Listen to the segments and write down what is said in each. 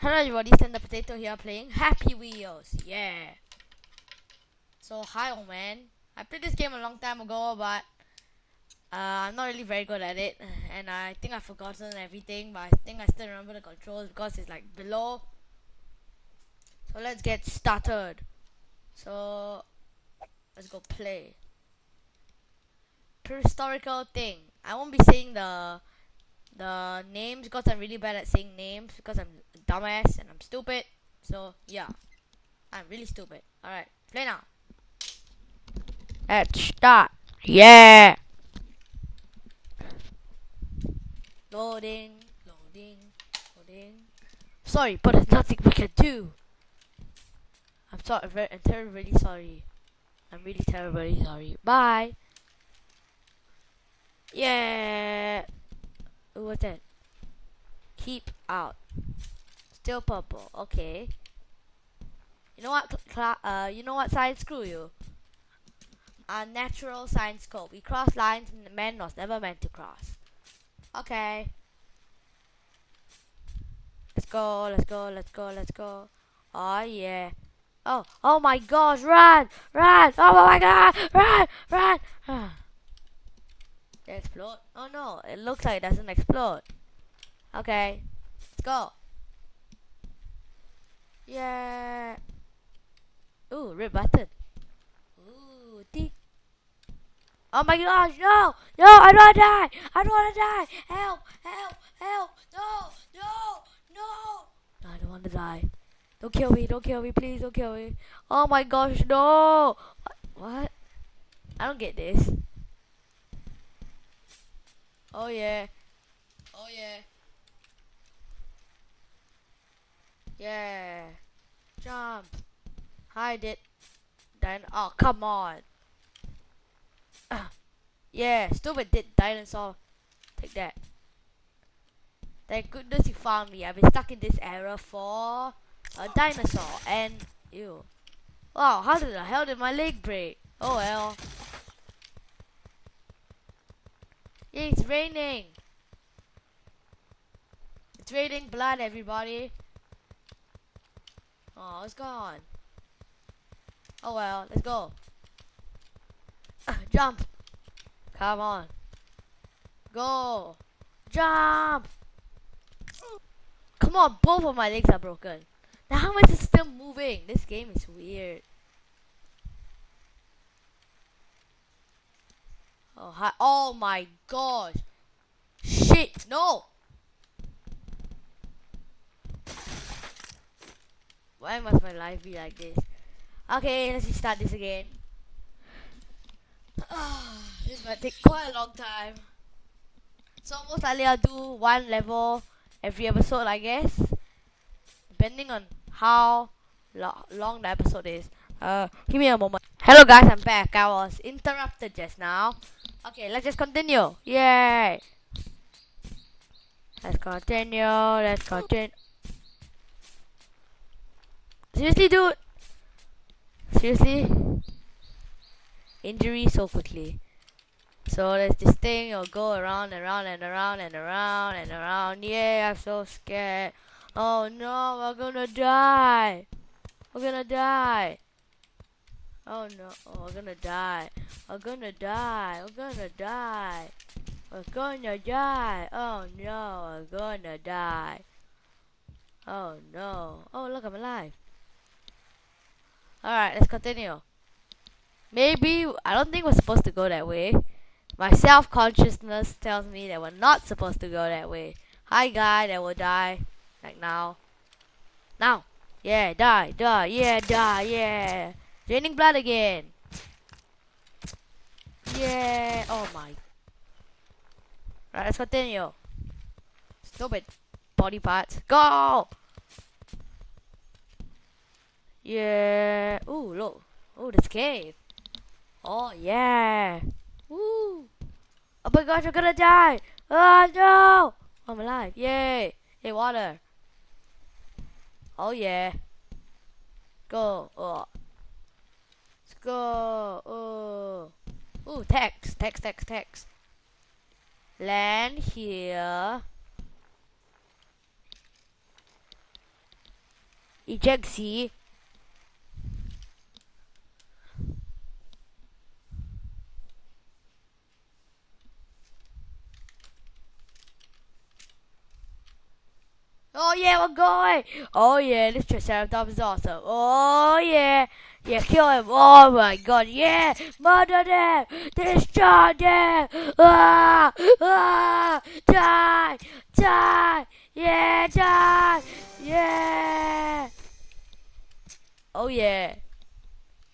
Hello everybody, Slender Potato here playing Happy Wheels. Yeah. So hi old man. I played this game a long time ago, but I'm not really very good at it, and I think I've forgotten everything. But I think I still remember the controls because it's like below. So let's get started. So let's go play. Prehistorical thing. I won't be saying the names because I'm really bad at saying names because I'm a dumbass and I'm stupid. So yeah, I'm really stupid. Alright, play now. Let's start. Yeah. Loading, loading, loading. Sorry, but there's nothing we can do. I'm sorry. I'm terribly sorry. I'm really terribly sorry. Bye. Yeah. Ooh, what's that? Keep out. Still purple. Okay. You know what? You know what? Science, screw you. Natural science code. We cross lines man was never meant to cross. Okay. Let's go, let's go, let's go, let's go. Oh yeah. Oh my gosh, run! Run! Oh my god! Run! Run! Did it explode? Oh no, it looks like it doesn't explode. Okay. Let's go. Yeah. Ooh, red button. Ooh, tick. Oh my gosh, no! No, I don't wanna die! I don't wanna die! Help! Help! Help! No! No! No! I don't wanna die. Don't kill me, don't kill me, please don't kill me. Oh my gosh, no! What? I don't get this. Oh yeah. Oh yeah. Yeah. Jump. Hide it. Then oh come on. Yeah, stupid dinosaur. Take that. Thank goodness you found me. I've been stuck in this era for a dinosaur and ew. Wow, how the hell did my leg break? Oh well. Yeah, it's raining. It's raining blood, everybody. Oh, it's gone. Oh well, let's go. Jump. Come on. Go. Jump. Come on, both of my legs are broken. Now how much is still moving? This game is weird. Oh, hi. Oh my gosh. Shit, no. Why must my life be like this? Okay, let's start this again. This might take quite a long time. So most likely I'll do one level every episode, I guess. Depending on how long the episode is. Give me a moment. Hello guys, I'm back. I was interrupted just now. Okay, let's just continue. Yay! Let's continue. Let's continue. Seriously, dude? Seriously? Injury so quickly. So there's this thing, it'll go around and around and around and around and around. Yeah, I'm so scared. Oh no, we're gonna die. We're gonna die. Oh no, we're gonna die. We're gonna die. We're gonna die. We're gonna die. Oh no, we're gonna die. Oh no. Oh look, I'm alive. Alright, let's continue. Maybe, I don't think we're supposed to go that way. My self-consciousness tells me that we're not supposed to go that way. Hi guy that will die. Like now. Now. Yeah, die, die, yeah, die, yeah. Draining blood again. Yeah. Oh my. Right, let's continue. Stupid body parts. Go! Yeah. Ooh, look. Ooh, this cave. Oh, yeah. Woo. Oh my gosh, I'm gonna die. Oh no. I'm alive. Yay. Hey, water. Oh yeah. Go. Oh. Let's go. Oh. Ooh, text. Text, text, text. Land here. Eject C. Oh yeah, we're going! Oh yeah, this Triceratops is awesome. Oh yeah! Yeah, kill him! Oh my god, yeah! Murder them! Destroy them! Ah! Ah! Die! Die! Yeah, die! Yeah! Oh yeah!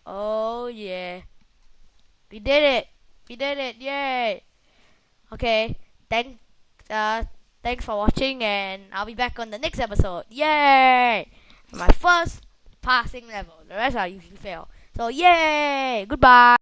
Oh yeah! We did it! We did it! Yay! Okay, uh, thanks for watching, and I'll be back on the next episode. Yay! My first passing level. The rest I usually fail. So yay! Goodbye.